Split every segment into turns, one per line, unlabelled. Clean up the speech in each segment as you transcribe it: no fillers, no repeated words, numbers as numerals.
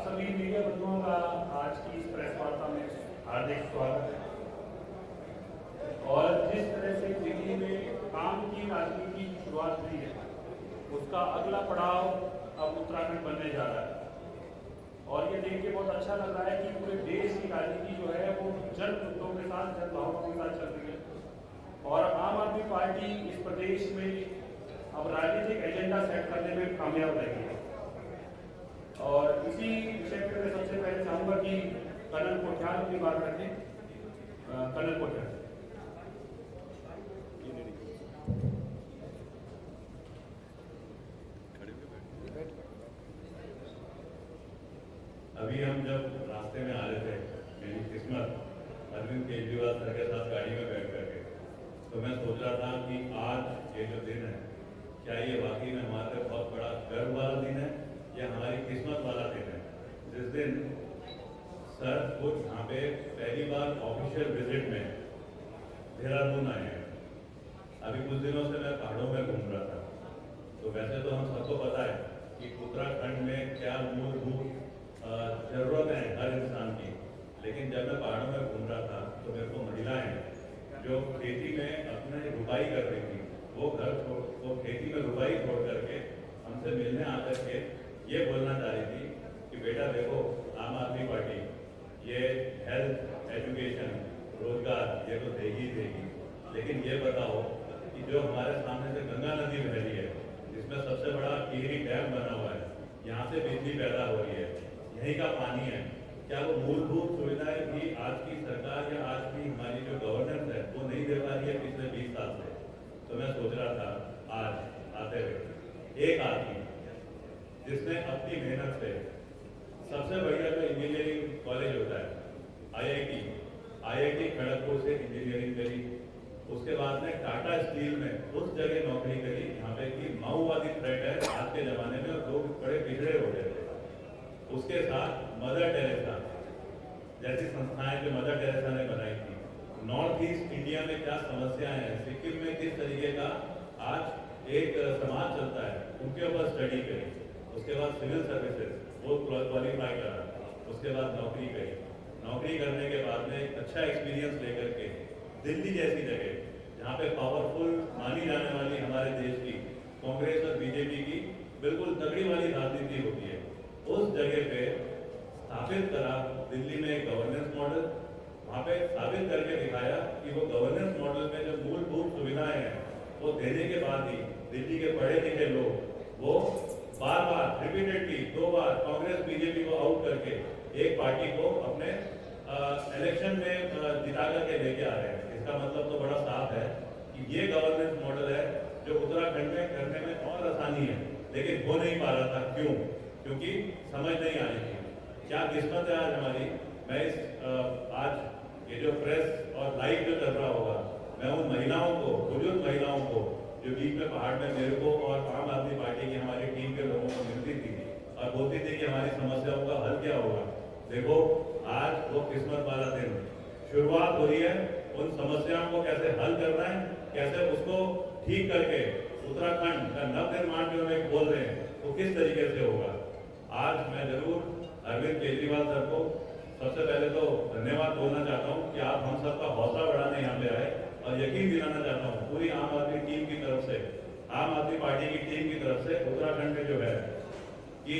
सभी मीडिया बंधुओं का आज की इस प्रेस वार्ता में हार्दिक स्वागत है। और जिस तरह से दिल्ली में काम की राजनीति की शुरुआत हुई है, उसका अगला पड़ाव अब उत्तराखंड बनने जा रहा है। और ये देख के बहुत अच्छा लग रहा है कि पूरे देश की राजनीति जो है वो जन मुद्दों के साथ, जन भावनाओं के साथ चल रही है। और आम आदमी पार्टी इस प्रदेश में अब राजनीतिक एजेंडा सेट करने में कामयाब रही है। और इसी विषय पर मैं सबसे पहले चाहूंगा कि कर्नल कोठियाल की बात रखें। कर्नल कोठियाल,
अभी हम जब रास्ते में आ रहे थे, मेरी किस्मत अरविंद केजरीवाल सर के साथ गाड़ी में बैठ करके, तो मैं सोच रहा था कि आज ये जो दिन है, क्या ये वाकई में हमारे लिए बहुत बड़ा गर्व वाला दिन है या हमारी किस्मत वाला दिन है, जिस दिन सर को यहाँ पे पहली बार ऑफिशियल विजिट में देहरादून आए हैं। अभी कुछ दिनों से मैं पहाड़ों में घूम रहा था, तो वैसे तो हम सबको पता है कि उत्तराखंड में क्या मूलभूत जरूरत है हर इंसान की, लेकिन जब मैं पहाड़ों में घूम रहा था तो मेरे को महिलाएं जो खेती में अपने रुपाई कर रही थी, वो खेती में रुपाई छोड़ करके हमसे मिलने आकर के ये बोलना चाह रही थी कि बेटा देखो, आम आदमी पार्टी ये हेल्थ, एजुकेशन, रोजगार ये तो देगी ही देगी, लेकिन ये बताओ कि जो हमारे सामने से गंगा नदी बह रही है, जिसमें सबसे बड़ा टिहरी डैम बना हुआ है, यहाँ से बिजली पैदा हो रही है, यहीं का पानी है, क्या वो मूलभूत सुविधाएं भी आज की सरकार या आज की हमारी जो गवर्नेंस है वो नहीं दे पा रही है पिछले 20 साल से? तो मैं सोच रहा था आज आते हुए एक आदमी जिसने अपनी मेहनत से सबसे बढ़िया जो इंजीनियरिंग कॉलेज होता है आईआईटी खड़गपुर से इंजीनियरिंग करी, उसके बाद में टाटा स्टील में उस जगह नौकरी करी जहाँ पे कि माओवादी थ्रेट है आज के जमाने में और लोग बड़े पिछड़े हो गए थे। उसके साथ मदर टेरेसा जैसी संस्थाएं जो मदर टेरेसा ने बनाई थी, नॉर्थ ईस्ट इंडिया में क्या समस्याएं हैं, सिक्किम में किस तरीके का आज एक समाज चलता है, उनके ऊपर स्टडी करी। उसके बाद सिविल सर्विसेज वो क्वालिफाई करा, उसके बाद नौकरी करी। नौकरी करने के बाद में एक अच्छा एक्सपीरियंस लेकर के दिल्ली जैसी जगह जहाँ पे पावरफुल मानी जाने वाली हमारे देश की कांग्रेस और बीजेपी की बिल्कुल तगड़ी वाली राजनीति होती है, उस जगह पे स्थापित करा दिल्ली में एक गवर्नेंस मॉडल। वहाँ पे साबित करके दिखाया कि वो गवर्नेंस मॉडल में जो मूलभूत सुविधाएं हैं वो देने के बाद ही दिल्ली के पढ़े लिखे लोग वो बार बार रिपीटेडली 2 बार कांग्रेस बीजेपी को आउट करके एक पार्टी को अपने इलेक्शन में जिता करके लेके आ रहे हैं। इसका मतलब तो बड़ा साफ है कि ये गवर्नेंस मॉडल है जो उत्तराखंड में करने में और आसानी है, लेकिन हो नहीं पा रहा था। क्यों? क्योंकि समझ नहीं आ रही थी। क्या किस्मत है आज हमारी। मैं इस आज ये जो प्रेस और लाइव जो चल रहा होगा, मैं उन महिलाओं को, बुजुर्ग महिलाओं को जो बीच में पहाड़ में मेरे को और आम आदमी पार्टी की हमारी टीम के लोगों को मिलती थी और बोलती थी कि हमारी समस्याओं का हल क्या होगा, देखो आज वो किस्मत वाला दिन शुरुआत हो रही है। उन समस्याओं को कैसे हल करना है, कैसे उसको ठीक करके उत्तराखंड का नवनिर्माण जो हम बोल रहे हैं वो किस तरीके से होगा। आज मैं जरूर अरविंद केजरीवाल सर को सबसे पहले तो धन्यवाद बोलना चाहता हूँ कि आप हम सबका हौसला बढ़ाने यहाँ पे आए, और यकीन दिलाना चाहता हूँ पूरी आम आदमी टीम की तरफ से, आम आदमी पार्टी की टीम की तरफ से उत्तराखंड में जो है कि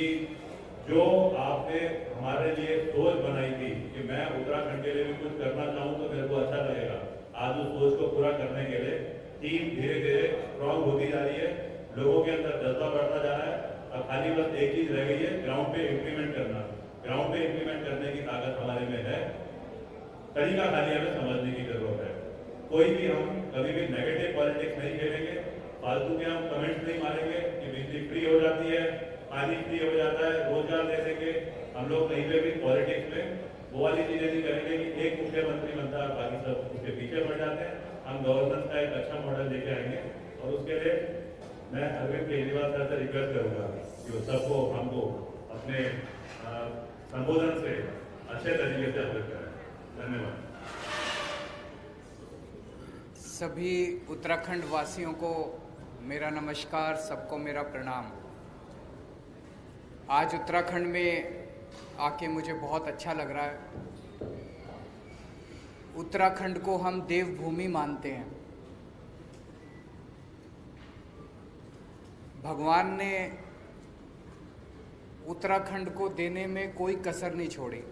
जो आपने हमारे लिए सोच बनाई थी कि मैं उत्तराखंड के लिए भी कुछ करना चाहूँ तो मेरे को अच्छा लगेगा, आज उस सोच को पूरा करने के लिए टीम धीरे धीरे स्ट्रांग होती जा रही है, लोगों के अंदर जज्बा बढ़ता जा रहा है। अब खाली बस एक चीज रह गई है, ग्राउंड पे इम्प्लीमेंट करना। ग्राउंड पे इम्प्लीमेंट करने की ताकत हमारे में है, तरीका खाली हमें समझने की जरूरत है। कोई भी हम कभी भी नेगेटिव पॉलिटिक्स नहीं खेलेंगे, फालतू के हम कमेंट्स नहीं मारेंगे कि बिजली फ्री हो जाती है, पानी फ्री हो जाता है, रोजगार दे देंगे। हम लोग कहीं पे भी पॉलिटिक्स में वो वाली चीजें नहीं करेंगे कि एक मुख्यमंत्री बनता है बाकी सब उसके पीछे पड़ जाते हैं। हम गवर्नेंस का एक अच्छा मॉडल लेके आएंगे, और उसके लिए मैं अरविंद केजरीवाल सर से रिक्वेस्ट करूंगा कि वो सबको हमको अपने संबोधन से अच्छे तरीके से अवगत करें। धन्यवाद।
सभी उत्तराखंड वासियों को मेरा नमस्कार, सबको मेरा प्रणाम। आज उत्तराखंड में आके मुझे बहुत अच्छा लग रहा है। उत्तराखंड को हम देवभूमि मानते हैं। भगवान ने उत्तराखंड को देने में कोई कसर नहीं छोड़ी।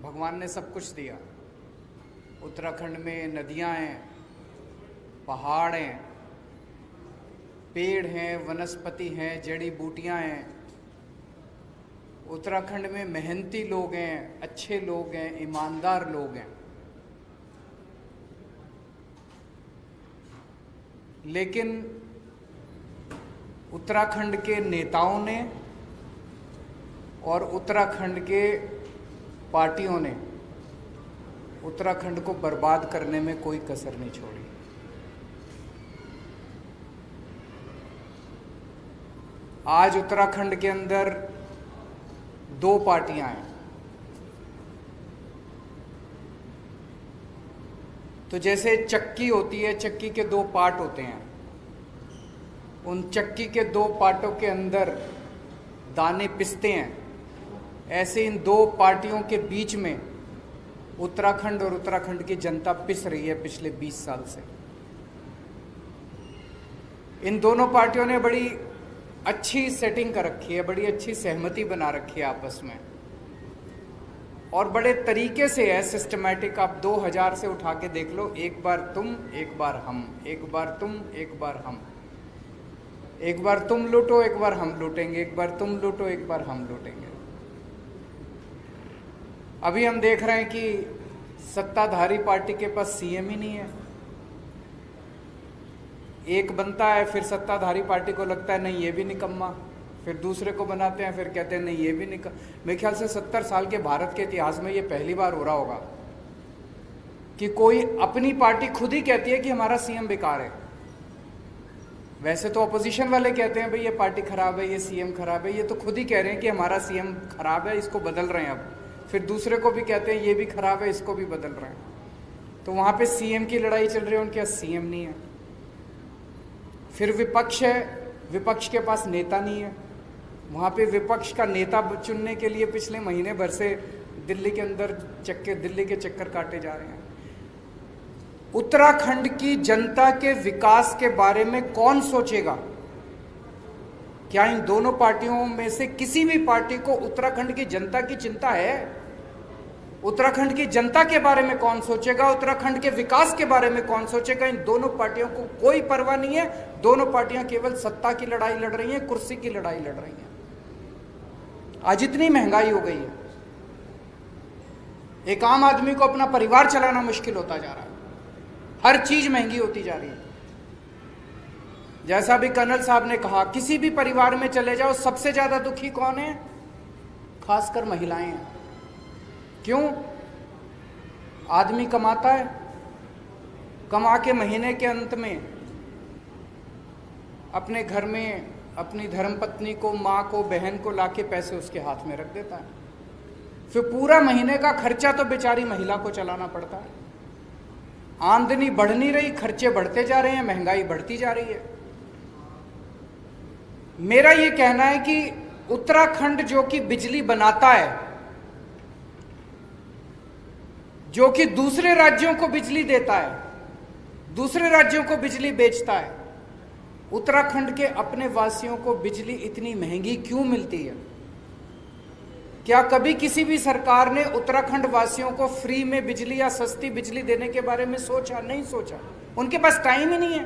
भगवान ने सब कुछ दिया। उत्तराखंड में नदियां हैं, पहाड़ हैं, पेड़ हैं, वनस्पति हैं, जड़ी बूटियां हैं। उत्तराखंड में मेहनती लोग हैं, अच्छे लोग हैं, ईमानदार लोग हैं। लेकिन उत्तराखंड के नेताओं ने और उत्तराखंड के पार्टियों ने उत्तराखंड को बर्बाद करने में कोई कसर नहीं छोड़ी। आज उत्तराखंड के अंदर 2 पार्टियां हैं। तो जैसे चक्की होती है, चक्की के 2 पार्ट होते हैं। उन चक्की के 2 पार्टों के अंदर दाने पिसते हैं। ऐसे इन 2 पार्टियों के बीच में उत्तराखंड और उत्तराखंड की जनता पिस रही है पिछले 20 साल से। इन दोनों पार्टियों ने बड़ी अच्छी सेटिंग कर रखी है, बड़ी अच्छी सहमति बना रखी है आपस में, और बड़े तरीके से है, सिस्टमैटिक। आप 2000 से उठा के देख लो, एक बार तुम, एक बार हम, एक बार तुम, एक बार हम, एक बार तुम लूटो, एक बार हम लूटेंगे, एक बार तुम लूटो, एक बार हम लूटेंगे। अभी हम देख रहे हैं कि सत्ताधारी पार्टी के पास सीएम ही नहीं है। एक बनता है, फिर सत्ताधारी पार्टी को लगता है नहीं ये भी निकम्मा, फिर दूसरे को बनाते हैं, फिर कहते हैं नहीं ये भी निकम्मा। मेरे ख्याल से 70 साल के भारत के इतिहास में ये पहली बार हो रहा होगा कि कोई अपनी पार्टी खुद ही कहती है कि हमारा सीएम बेकार है। वैसे तो अपोजिशन वाले कहते हैं भाई ये पार्टी खराब है, ये सीएम खराब है। ये तो खुद ही कह रहे हैं कि हमारा सीएम खराब है, इसको बदल रहे हैं। अब फिर दूसरे को भी कहते हैं ये भी खराब है, इसको भी बदल रहे हैं। तो वहां पे सीएम की लड़ाई चल रही है, उनके पास सीएम नहीं है। फिर विपक्ष है, विपक्ष के पास नेता नहीं है। वहां पे विपक्ष का नेता चुनने के लिए पिछले महीने भर से दिल्ली के अंदर दिल्ली के चक्कर काटे जा रहे हैं। उत्तराखंड की जनता के विकास के बारे में कौन सोचेगा? क्या इन दोनों पार्टियों में से किसी भी पार्टी को उत्तराखंड की जनता की चिंता है? उत्तराखंड की जनता के बारे में कौन सोचेगा? उत्तराखंड के विकास के बारे में कौन सोचेगा? इन दोनों पार्टियों को कोई परवाह नहीं है। दोनों पार्टियां केवल सत्ता की लड़ाई लड़ रही हैं, कुर्सी की लड़ाई लड़ रही हैं। आज इतनी महंगाई हो गई है, एक आम आदमी को अपना परिवार चलाना मुश्किल होता जा रहा है। हर चीज महंगी होती जा रही है। जैसा भी कर्नल साहब ने कहा, किसी भी परिवार में चले जाओ, सबसे ज्यादा दुखी कौन है? खासकर महिलाएं हैं। क्यों? आदमी कमाता है, कमा के महीने के अंत में अपने घर में अपनी धर्मपत्नी को, माँ को, बहन को लाके पैसे उसके हाथ में रख देता है। फिर पूरा महीने का खर्चा तो बेचारी महिला को चलाना पड़ता है। आमदनी बढ़ नहीं रही, खर्चे बढ़ते जा रहे हैं, महंगाई बढ़ती जा रही है। मेरा ये कहना है कि उत्तराखंड जो कि बिजली बनाता है, जो कि दूसरे राज्यों को बिजली देता है, दूसरे राज्यों को बिजली बेचता है, उत्तराखंड के अपने वासियों को बिजली इतनी महंगी क्यों मिलती है? क्या कभी किसी भी सरकार ने उत्तराखंड वासियों को फ्री में बिजली या सस्ती बिजली देने के बारे में सोचा? नहीं सोचा। उनके पास टाइम ही नहीं है।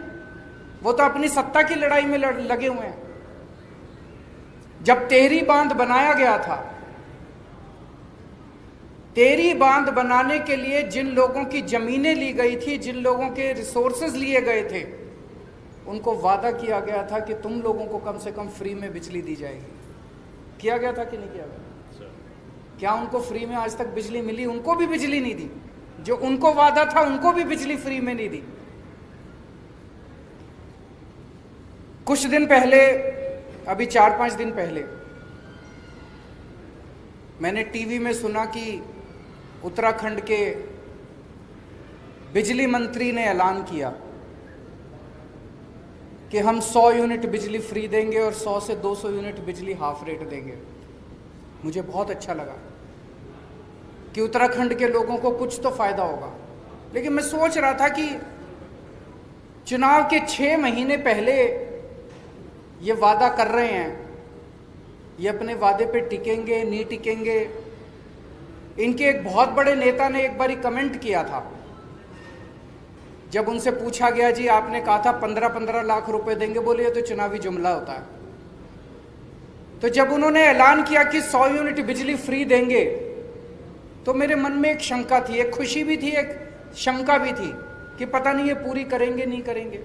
वो तो अपनी सत्ता की लड़ाई में लगे हुए हैं। जब टेहरी बांध बनाया गया था, टेहरी बांध बनाने के लिए जिन लोगों की जमीनें ली गई थी, जिन लोगों के रिसोर्सेज लिए गए थे, उनको वादा किया गया था कि तुम लोगों को कम से कम फ्री में बिजली दी जाएगी। किया गया था कि नहीं किया गया? क्या उनको फ्री में आज तक बिजली मिली? उनको भी बिजली नहीं दी। जो उनको वादा था, उनको भी बिजली फ्री में नहीं दी। कुछ दिन पहले, अभी 4-5 दिन पहले, मैंने टीवी में सुना कि उत्तराखंड के बिजली मंत्री ने ऐलान किया कि हम 100 यूनिट बिजली फ्री देंगे और 100 से 200 यूनिट बिजली हाफ रेट देंगे। मुझे बहुत अच्छा लगा कि उत्तराखंड के लोगों को कुछ तो फायदा होगा। लेकिन मैं सोच रहा था कि चुनाव के 6 महीने पहले ये वादा कर रहे हैं, ये अपने वादे पे टिकेंगे नहीं टिकेंगे। इनके एक बहुत बड़े नेता ने एक बारी कमेंट किया था, जब उनसे पूछा गया जी आपने कहा था 15-15 लाख रुपए देंगे, बोले ये तो चुनावी जुमला होता है। तो जब उन्होंने ऐलान किया कि 100 यूनिट बिजली फ्री देंगे, तो मेरे मन में एक शंका थी, एक खुशी भी थी, एक शंका भी थी कि पता नहीं ये पूरी करेंगे नहीं करेंगे।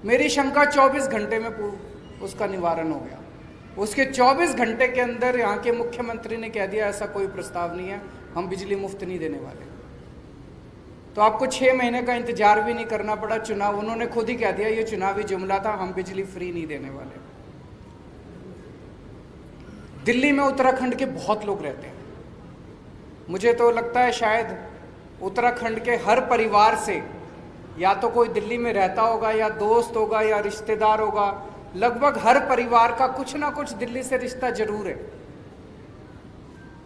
मेरी शंका 24 घंटे में उसका निवारण हो गया। उसके 24 घंटे के अंदर यहाँ के मुख्यमंत्री ने कह दिया ऐसा कोई प्रस्ताव नहीं है, हम बिजली मुफ्त नहीं देने वाले। तो आपको 6 महीने का इंतजार भी नहीं करना पड़ा। चुनाव उन्होंने खुद ही कह दिया ये चुनावी जुमला था, हम बिजली फ्री नहीं देने वाले। दिल्ली में उत्तराखंड के बहुत लोग रहते हैं। मुझे तो लगता है शायद उत्तराखंड के हर परिवार से या तो कोई दिल्ली में रहता होगा, या दोस्त होगा, या रिश्तेदार होगा। लगभग हर परिवार का कुछ ना कुछ दिल्ली से रिश्ता जरूर है।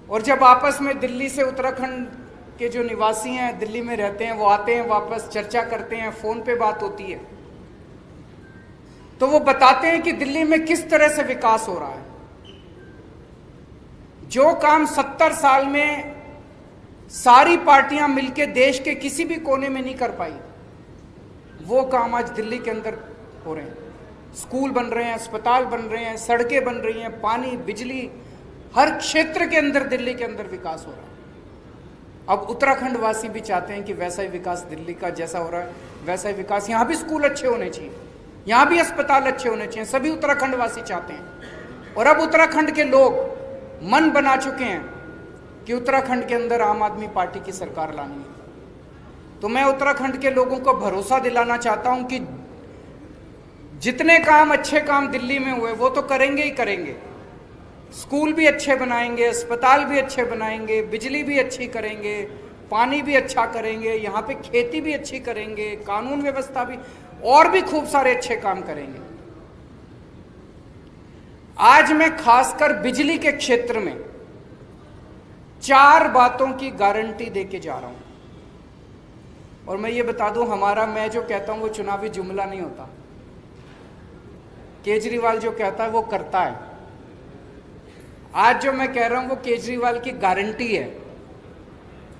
और जब आपस में दिल्ली से उत्तराखंड के जो निवासी हैं, दिल्ली में रहते हैं, वो आते हैं वापस, चर्चा करते हैं, फोन पे बात होती है, तो वो बताते हैं कि दिल्ली में किस तरह से विकास हो रहा है। जो काम 70 साल में सारी पार्टियां मिलकर देश के किसी भी कोने में नहीं कर पाई, वो काम आज दिल्ली के अंदर हो रहे हैं। स्कूल बन रहे हैं, अस्पताल बन रहे हैं, सड़कें बन रही हैं, पानी, बिजली, हर क्षेत्र के अंदर दिल्ली के अंदर विकास हो रहा है। अब उत्तराखंड वासी भी चाहते हैं कि वैसा ही विकास दिल्ली का जैसा हो रहा है वैसा ही विकास, यहाँ भी स्कूल अच्छे होने चाहिए, यहाँ भी अस्पताल अच्छे होने चाहिए, सभी उत्तराखंड वासी चाहते हैं। और अब उत्तराखंड के लोग मन बना चुके हैं कि उत्तराखंड के अंदर आम आदमी पार्टी की सरकार लानी है। तो मैं उत्तराखंड के लोगों को भरोसा दिलाना चाहता हूं कि जितने काम, अच्छे काम दिल्ली में हुए वो तो करेंगे ही करेंगे। स्कूल भी अच्छे बनाएंगे, अस्पताल भी अच्छे बनाएंगे, बिजली भी अच्छी करेंगे, पानी भी अच्छा करेंगे, यहाँ पे खेती भी अच्छी करेंगे, कानून व्यवस्था भी, और भी खूब सारे अच्छे काम करेंगे। आज मैं खासकर बिजली के क्षेत्र में 4 बातों की गारंटी देके जा रहा हूं। और मैं ये बता दूं, मैं जो कहता हूं वो चुनावी जुमला नहीं होता। केजरीवाल जो कहता है वो करता है। आज जो मैं कह रहा हूं वो केजरीवाल की गारंटी है।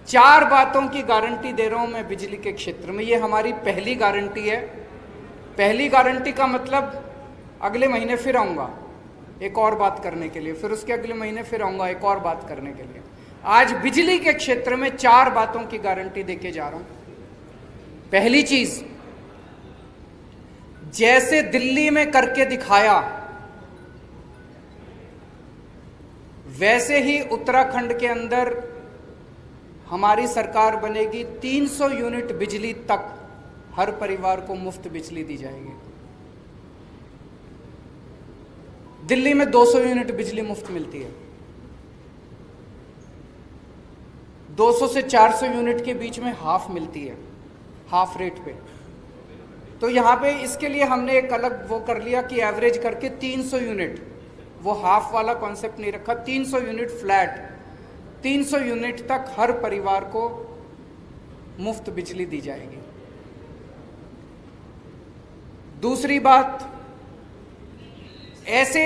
4 बातों की गारंटी दे रहा हूं मैं बिजली के क्षेत्र में। ये हमारी पहली गारंटी है। पहली गारंटी का मतलब अगले महीने फिर आऊंगा एक और बात करने के लिए, फिर उसके अगले महीने फिर आऊंगा एक और बात करने के लिए। आज बिजली के क्षेत्र में 4 बातों की गारंटी देके जा रहा हूं। पहली चीज, जैसे दिल्ली में करके दिखाया वैसे ही उत्तराखंड के अंदर हमारी सरकार बनेगी। 300 यूनिट बिजली तक हर परिवार को मुफ्त बिजली दी जाएगी। दिल्ली में 200 यूनिट बिजली मुफ्त मिलती है। 200 से 400 यूनिट के बीच में हाफ मिलती है, हाफ रेट पे। तो यहाँ पे इसके लिए हमने एक अलग वो कर लिया कि एवरेज करके 300 यूनिट, वो हाफ वाला कॉन्सेप्ट नहीं रखा, 300 यूनिट फ्लैट, 300 यूनिट तक हर परिवार को मुफ्त बिजली दी जाएगी। दूसरी बात, ऐसे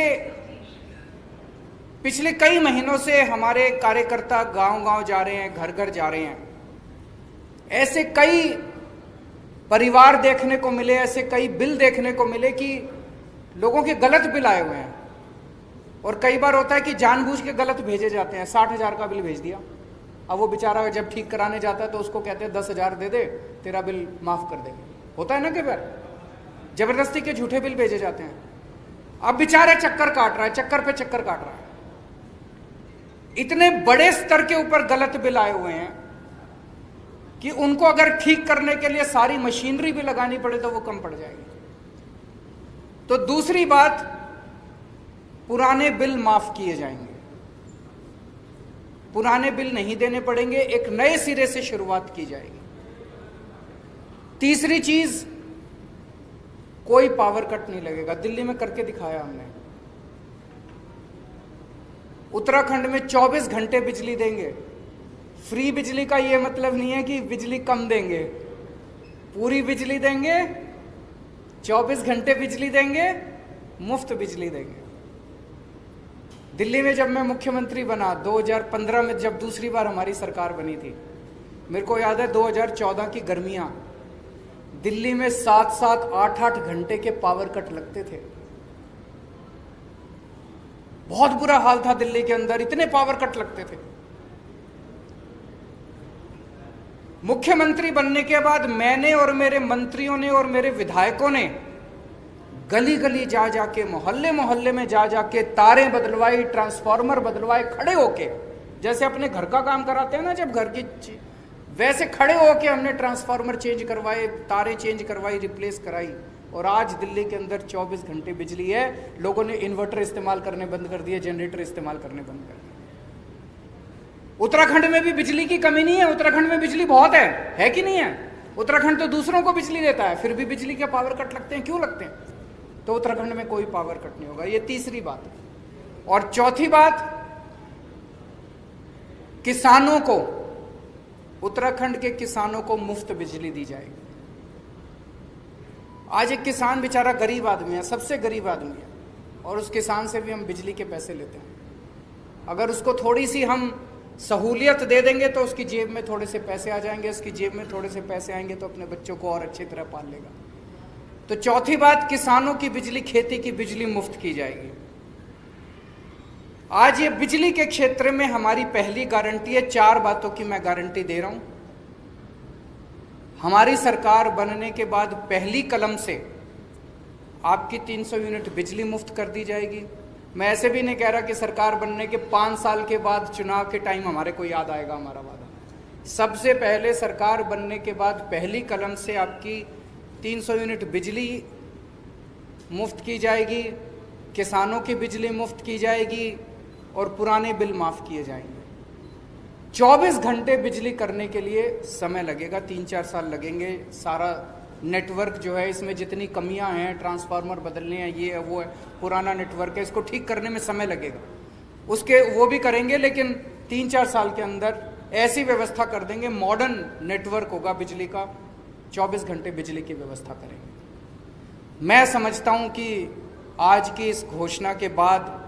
पिछले कई महीनों से हमारे कार्यकर्ता गांव-गांव जा रहे हैं, घर घर जा रहे हैं। ऐसे कई परिवार देखने को मिले, ऐसे कई बिल देखने को मिले कि लोगों के गलत बिल आए हुए हैं। और कई बार होता है कि जानबूझ के गलत भेजे जाते हैं। 60,000 का बिल भेज दिया, अब वो बेचारा जब ठीक कराने जाता है तो उसको कहते हैं 10,000 दे दे, तेरा बिल माफ कर देंगे। होता है ना, कई बार जबरदस्ती के झूठे बिल भेजे जाते हैं। अब बेचारे चक्कर काट रहा है, चक्कर पे चक्कर काट रहा है। इतने बड़े स्तर के ऊपर गलत बिल आए हुए हैं कि उनको अगर ठीक करने के लिए सारी मशीनरी भी लगानी पड़े तो वो कम पड़ जाएगी। तो दूसरी बात, पुराने बिल माफ किए जाएंगे, पुराने बिल नहीं देने पड़ेंगे, एक नए सिरे से शुरुआत की जाएगी। तीसरी चीज, कोई पावर कट नहीं लगेगा। दिल्ली में करके दिखाया हमने। उत्तराखंड में 24 घंटे बिजली देंगे। फ्री बिजली का ये मतलब नहीं है कि बिजली कम देंगे, पूरी बिजली देंगे, 24 घंटे बिजली देंगे, मुफ्त बिजली देंगे। दिल्ली में जब मैं मुख्यमंत्री बना 2015 में, जब दूसरी बार हमारी सरकार बनी थी, मेरे को याद है 2014 की गर्मियां, दिल्ली में 7-7, 8-8 घंटे के पावर कट लगते थे। बहुत बुरा हाल था दिल्ली के अंदर, इतने पावर कट लगते थे। मुख्यमंत्री बनने के बाद मैंने और मेरे मंत्रियों ने और मेरे विधायकों ने गली गली जा जाके, मोहल्ले मोहल्ले में जा जाके तारें बदलवाई, ट्रांसफार्मर बदलवाए, खड़े होके, जैसे अपने घर का काम कराते हैं ना जब घर की, वैसे खड़े होके हमने ट्रांसफार्मर चेंज करवाए, तारें चेंज करवाई, रिप्लेस कराई। और आज दिल्ली के अंदर 24 घंटे बिजली है। लोगों ने इन्वर्टर इस्तेमाल करने बंद कर दिए, जनरेटर इस्तेमाल करने बंद कर दिए। उत्तराखंड में भी बिजली की कमी नहीं है, उत्तराखंड में बिजली बहुत है कि नहीं है? उत्तराखंड तो दूसरों को बिजली देता है, फिर भी बिजली के पावर कट लगते हैं, क्यों लगते हैं? तो उत्तराखंड में कोई पावर कट नहीं होगा। ये तीसरी बात है। और चौथी बात, किसानों को, उत्तराखंड के किसानों को मुफ्त बिजली दी जाएगी। आज एक किसान बेचारा गरीब आदमी है, सबसे गरीब आदमी है, और उस किसान से भी हम बिजली के पैसे लेते हैं। अगर उसको थोड़ी सी हम सहूलियत दे देंगे तो उसकी जेब में थोड़े से पैसे आ जाएंगे, उसकी जेब में थोड़े से पैसे आएंगे तो अपने बच्चों को और अच्छी तरह पाल लेगा। तो चौथी बात, किसानों की बिजली, खेती की बिजली मुफ्त की जाएगी। आज ये बिजली के क्षेत्र में हमारी पहली गारंटी है। 4 बातों की मैं गारंटी दे रहा हूं। हमारी सरकार बनने के बाद पहली कलम से आपकी 300 यूनिट बिजली मुफ्त कर दी जाएगी। मैं ऐसे भी नहीं कह रहा कि सरकार बनने के 5 साल के बाद चुनाव के टाइम हमारे को याद आएगा हमारा वादा। सबसे पहले सरकार बनने के बाद पहली कलम से आपकी 300 यूनिट बिजली मुफ्त की जाएगी, किसानों की बिजली मुफ्त की जाएगी और पुराने बिल माफ़ किए जाएंगे। 24 घंटे बिजली करने के लिए समय लगेगा, 3-4 साल लगेंगे। सारा नेटवर्क जो है, इसमें जितनी कमियां हैं, ट्रांसफार्मर बदलने हैं, ये है वो है, पुराना नेटवर्क है, इसको ठीक करने में समय लगेगा। उसके वो भी करेंगे, लेकिन 3-4 साल के अंदर ऐसी व्यवस्था कर देंगे, मॉडर्न नेटवर्क होगा बिजली का, 24 घंटे बिजली की व्यवस्था करेंगे। मैं समझता हूं कि आज की इस घोषणा के बाद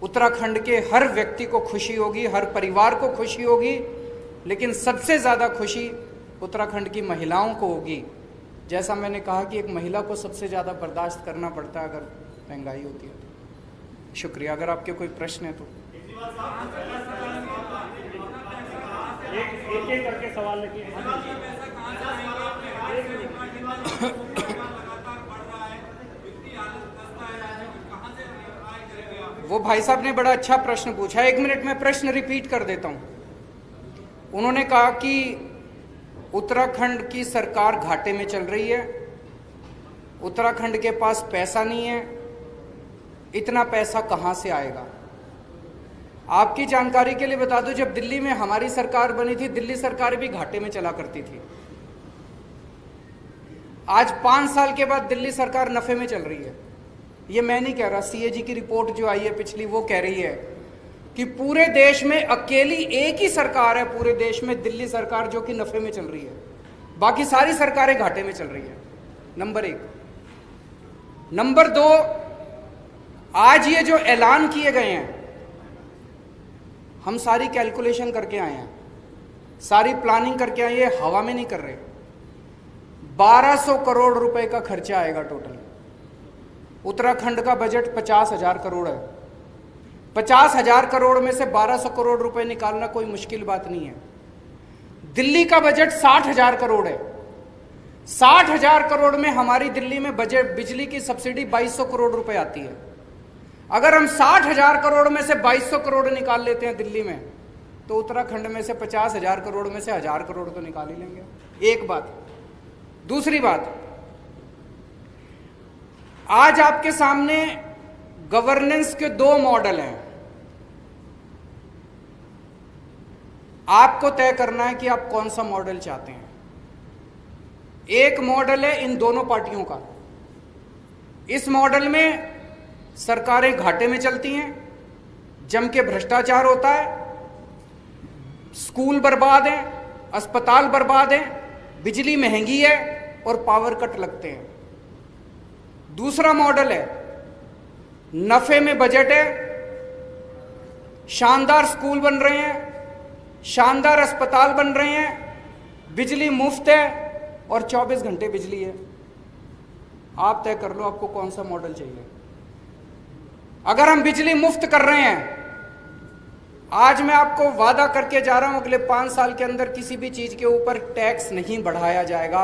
उत्तराखंड के हर व्यक्ति को खुशी होगी, हर परिवार को खुशी होगी, लेकिन सबसे ज़्यादा खुशी उत्तराखंड की महिलाओं को होगी। जैसा मैंने कहा कि एक महिला को सबसे ज़्यादा बर्दाश्त करना पड़ता है अगर महंगाई होती है तो। शुक्रिया। अगर आपके कोई प्रश्न है तो
एक करके सवाल लिखिए।
वो भाई साहब ने बड़ा अच्छा प्रश्न पूछा है। 1 मिनट में प्रश्न रिपीट कर देता हूं। उन्होंने कहा कि उत्तराखंड की सरकार घाटे में चल रही है, उत्तराखंड के पास पैसा नहीं है, इतना पैसा कहां से आएगा? आपकी जानकारी के लिए बता दूं, जब दिल्ली में हमारी सरकार बनी थी, दिल्ली सरकार भी घाटे में चला करती थी। आज 5 साल के बाद दिल्ली सरकार नफे में चल रही है। ये मैं नहीं कह रहा, सीएजी की रिपोर्ट जो आई है पिछली, वो कह रही है कि पूरे देश में अकेली एक ही सरकार है पूरे देश में, दिल्ली सरकार, जो कि नफे में चल रही है, बाकी सारी सरकारें घाटे में चल रही है। नंबर 1। नंबर 2, आज ये जो ऐलान किए गए हैं, हम सारी कैलकुलेशन करके आए हैं, सारी प्लानिंग करके आए, ये हवा में नहीं कर रहे। 1200 करोड़ रुपए का खर्चा आएगा टोटल। उत्तराखंड का बजट 50,000 करोड़ है। 50,000 करोड़ में से 1200 करोड़ रुपए निकालना कोई मुश्किल बात नहीं है। दिल्ली का बजट 60,000 करोड़ है। 60,000 करोड़ में हमारी दिल्ली में बजट बिजली की सब्सिडी 2200 करोड़ रुपए आती है। अगर हम 60,000 करोड़ में से 2200 करोड़ निकाल लेते हैं दिल्ली में, तो उत्तराखंड में से 50,000 करोड़ में से 1000 करोड़ तो निकाल ही लेंगे। एक बात। दूसरी बात, आज आपके सामने गवर्नेंस के 2 मॉडल हैं। आपको तय करना है कि आप कौन सा मॉडल चाहते हैं। एक मॉडल है इन दोनों पार्टियों का। इस मॉडल में सरकारें घाटे में चलती हैं, जम के भ्रष्टाचार होता है, स्कूल बर्बाद हैं, अस्पताल बर्बाद हैं, बिजली महंगी है और पावर कट लगते हैं। दूसरा मॉडल है नफे में बजट है, शानदार स्कूल बन रहे हैं, शानदार अस्पताल बन रहे हैं, बिजली मुफ्त है और 24 घंटे बिजली है। आप तय कर लो आपको कौन सा मॉडल चाहिए। अगर हम बिजली मुफ्त कर रहे हैं, आज मैं आपको वादा करके जा रहा हूं अगले 5 साल के अंदर किसी भी चीज के ऊपर टैक्स नहीं बढ़ाया जाएगा।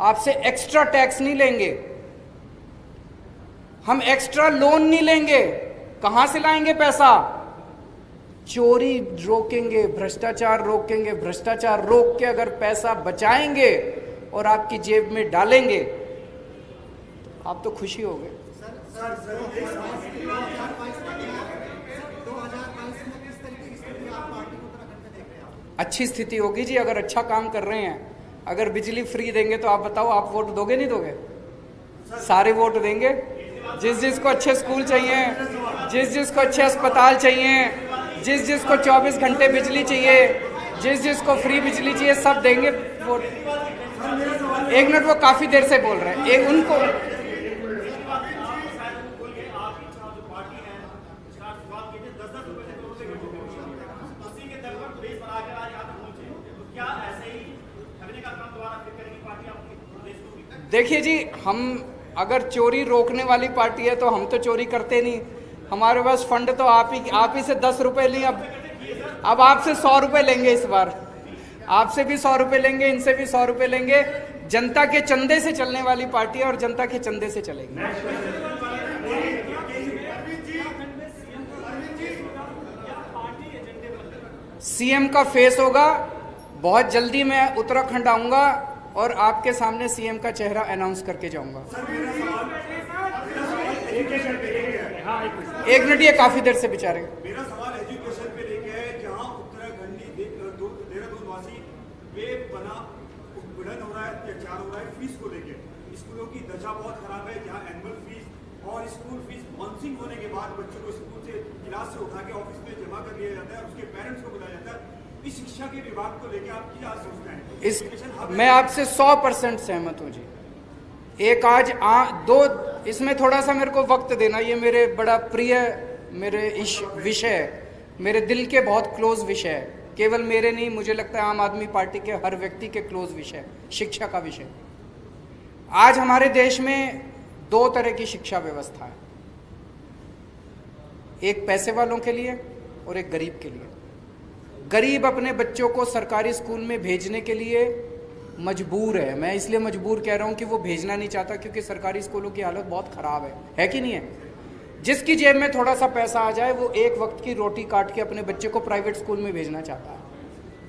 आपसे एक्स्ट्रा टैक्स नहीं लेंगे, हम एक्स्ट्रा लोन नहीं लेंगे। कहां से लाएंगे पैसा? चोरी रोकेंगे, भ्रष्टाचार रोकेंगे, भ्रष्टाचार रोक के अगर पैसा बचाएंगे और आपकी जेब में डालेंगे तो आप तो खुशी हो गए। अच्छी स्थिति होगी जी अगर अच्छा काम कर रहे हैं। अगर बिजली फ्री देंगे तो आप बताओ, आप वोट दोगे नहीं दोगे? सारे वोट देंगे। जिस जिसको अच्छे स्कूल चाहिए, जिस जिसको अच्छे अस्पताल चाहिए, जिस जिसको 24 घंटे बिजली चाहिए, जिस जिसको फ्री बिजली चाहिए, सब देंगे वोट। एक मिनट, वो काफी देर से बोल रहे हैं। एक उनको देखिए जी, हम अगर चोरी रोकने वाली पार्टी है तो हम तो चोरी करते नहीं। हमारे पास फंड तो आप ही से 10 रुपए लिए। अब आपसे 100 रुपए लेंगे इस बार, आपसे भी 100 रुपए लेंगे, इनसे भी 100 रुपए लेंगे। जनता के चंदे से चलने वाली पार्टी है और जनता के चंदे से चलेगी। सीएम का फेस होगा, बहुत जल्दी मैं उत्तराखंड आऊंगा और आपके सामने सीएम का चेहरा अनाउंस करके जाऊंगा। एक मिनट, ये काफी देर से बेचारे।
मेरा सवाल एजुकेशन पे लेके है, जहां उत्तराखंडी देहरादून वासी वे बना उद्भंडन हो रहा है, अत्याचार हो रहा है फीस को लेके। स्कूलों की दशा बहुत खराब है, जहां एनुअल फीस और स्कूल फीस बाउंसिंग होने के बाद बच्चों को स्कूल से क्लास से उठा के ऑफिस में जमा कर लिया जाता है और उसके पेरेंट्स को बुलाया जाता है। इस शिक्षा के विभाग को लेकर आप क्या सोचते हैं?
मैं आपसे 100% सहमत हूं जी। एक आज दो, इसमें थोड़ा सा मेरे को वक्त देना। ये मेरे बड़ा प्रिय मेरे विषय है, मेरे दिल के बहुत क्लोज विषय है। केवल मेरे नहीं, मुझे लगता है आम आदमी पार्टी के हर व्यक्ति के क्लोज विषय, शिक्षा का विषय। आज हमारे देश में 2 तरह की शिक्षा व्यवस्था है, एक पैसे वालों के लिए और एक गरीब के लिए। गरीब अपने बच्चों को सरकारी स्कूल में भेजने के लिए मजबूर है। मैं इसलिए मजबूर कह रहा हूं कि वो भेजना नहीं चाहता, क्योंकि सरकारी स्कूलों की हालत बहुत खराब है कि नहीं है? जिसकी जेब में थोड़ा सा पैसा आ जाए वो एक वक्त की रोटी काट के अपने बच्चे को प्राइवेट स्कूल में भेजना चाहता है।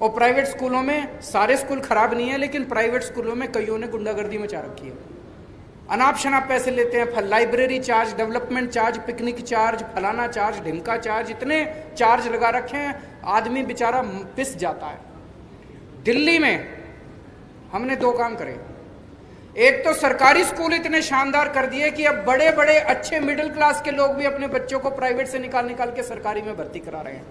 और प्राइवेट स्कूलों में, सारे स्कूल खराब नहीं है, लेकिन प्राइवेट स्कूलों में कईयों ने गुंडागर्दी मचा रखी है। अनाप शनाप पैसे लेते हैं, library charge, development charge, picnic charge, फलाना चार्ज, ढिमका चार्ज, इतने चार्ज लगा रखे हैं, आदमी बेचारा पिस जाता है। दिल्ली में हमने 2 काम करे। एक तो सरकारी स्कूल इतने शानदार कर दिए कि अब बड़े बड़े अच्छे मिडिल क्लास के लोग भी अपने बच्चों को प्राइवेट से निकाल के सरकारी में भर्ती करा रहे हैं।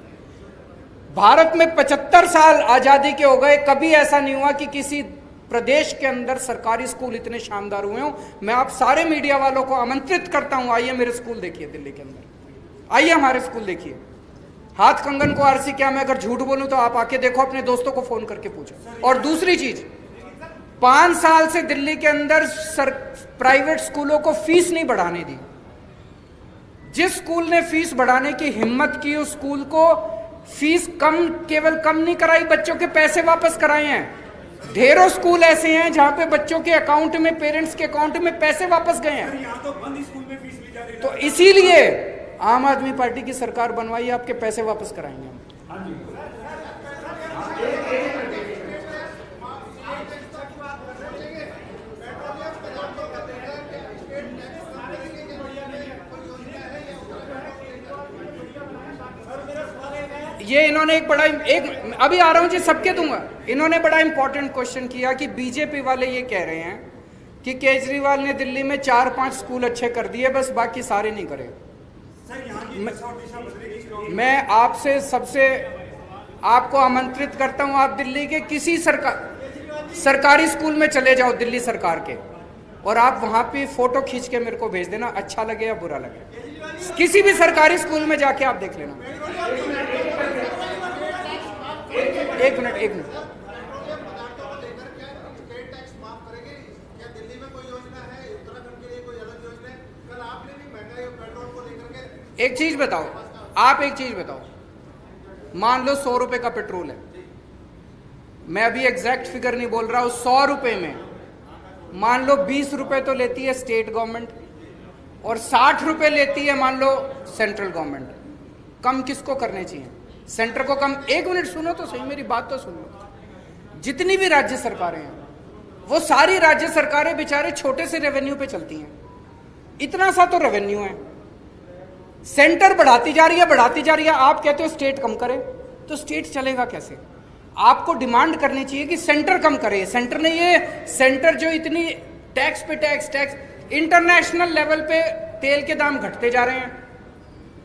भारत में 75 साल आजादी के हो गए, कभी ऐसा नहीं हुआ कि किसी प्रदेश के अंदर सरकारी स्कूल इतने शानदार हुए हों। मैं आप सारे मीडिया वालों को आमंत्रित करता हूं, आइए मेरे स्कूल देखिए दिल्ली के अंदर, आइए हमारे स्कूल देखिए। हाथ कंगन को आरसी क्या, मैं अगर झूठ बोलूं तो आप आके देखो, अपने दोस्तों को फोन करके पूछो। और दूसरी चीज, 5 साल से दिल्ली के अंदर प्राइवेट स्कूलों को फीस नहीं बढ़ाने दी। जिस स्कूल ने फीस बढ़ाने की हिम्मत की, उस स्कूल को फीस केवल कम नहीं कराई, बच्चों के पैसे वापस कराए हैं। ढेरों स्कूल ऐसे हैं जहां पे बच्चों के अकाउंट में, पेरेंट्स के अकाउंट में पैसे वापस गए हैं।
तो बंद स्कूल में फीस ली जा रही है।
तो इसीलिए आम आदमी पार्टी की सरकार बनवाई, आपके पैसे वापस कराएंगे हम। ये इन्होंने अभी आ रहा हूं जी, सबके दूंगा। इन्होंने बड़ा इंपॉर्टेंट क्वेश्चन किया कि बीजेपी वाले ये कह रहे हैं कि केजरीवाल ने दिल्ली में 4-5 स्कूल अच्छे कर दिए, बस बाकी सारे नहीं करे।
सर, यहाँ की दिशा बदली
मैं आपसे सबसे आपको आमंत्रित करता हूं, आप दिल्ली के किसी सरकारी स्कूल में चले जाओ दिल्ली सरकार के, और आप वहां पे फोटो खींच के मेरे को भेज देना, अच्छा लगे या बुरा लगे। किसी भी सरकारी स्कूल में जाके आप देख लेना। एक मिनट एक चीज बताओ, आप एक चीज बताओ, मान लो 100 रुपए का पेट्रोल है, मैं अभी एग्जैक्ट फिगर नहीं बोल रहा हूं, 100 रुपए में मान लो 20 रुपए तो लेती है स्टेट गवर्नमेंट और 60 रुपए लेती है मान लो सेंट्रल गवर्नमेंट। कम किसको करने चाहिए? सेंटर को कम। एक मिनट सुनो तो सही, मेरी बात तो सुन लो। जितनी भी राज्य सरकारें हैं वो सारी राज्य सरकारें बेचारे छोटे से रेवेन्यू पे चलती हैं, इतना सा तो रेवेन्यू है, सेंटर बढ़ाती जा रही है, आप कहते हो स्टेट कम करे, तो स्टेट चलेगा कैसे? आपको डिमांड करनी चाहिए कि सेंटर कम करे। सेंटर ने ये सेंटर जो इतनी टैक्स पे टैक्स इंटरनेशनल लेवल पे तेल के दाम घटते जा रहे हैं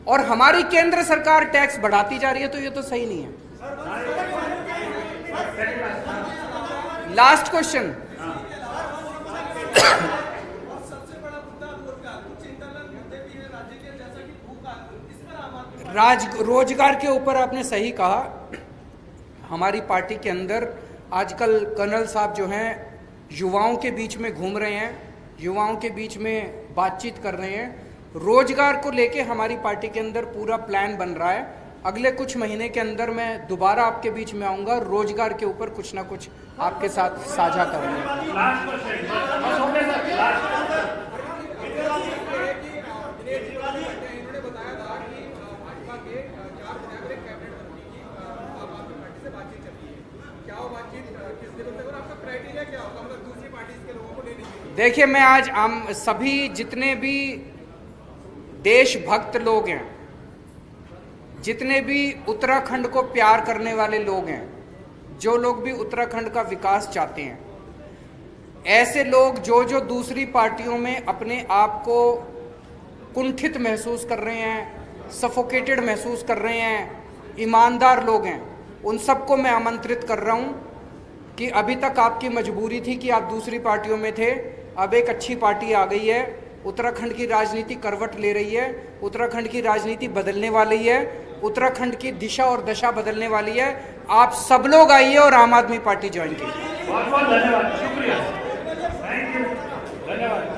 और हमारी केंद्र सरकार टैक्स बढ़ाती जा रही है, तो ये तो सही नहीं है। लास्ट क्वेश्चन, रोजगार के ऊपर आपने सही कहा। हमारी पार्टी के अंदर आजकल कर्नल साहब जो हैं युवाओं के बीच में घूम रहे हैं, युवाओं के बीच में बातचीत कर रहे हैं। रोजगार को लेके हमारी पार्टी के अंदर पूरा प्लान बन रहा है। अगले कुछ महीने के अंदर मैं दोबारा आपके बीच में आऊंगा, रोजगार के ऊपर कुछ ना कुछ आपके साथ साझा करूंगा। देखिए, मैं आज सभी जितने भी देशभक्त लोग हैं, जितने भी उत्तराखंड को प्यार करने वाले लोग हैं, जो लोग भी उत्तराखंड का विकास चाहते हैं, ऐसे लोग जो दूसरी पार्टियों में अपने आप को कुंठित महसूस कर रहे हैं, सफोकेटेड महसूस कर रहे हैं, ईमानदार लोग हैं, उन सबको मैं आमंत्रित कर रहा हूं कि अभी तक आपकी मजबूरी थी कि आप दूसरी पार्टियों में थे, अब एक अच्छी पार्टी आ गई है, उत्तराखंड की राजनीति करवट ले रही है, उत्तराखंड की राजनीति बदलने वाली है, उत्तराखंड की दिशा और दशा बदलने वाली है। आप सब लोग आइए और आम आदमी पार्टी ज्वाइन कीजिए।
बहुत बहुत धन्यवाद, शुक्रिया, थैंक यू, धन्यवाद।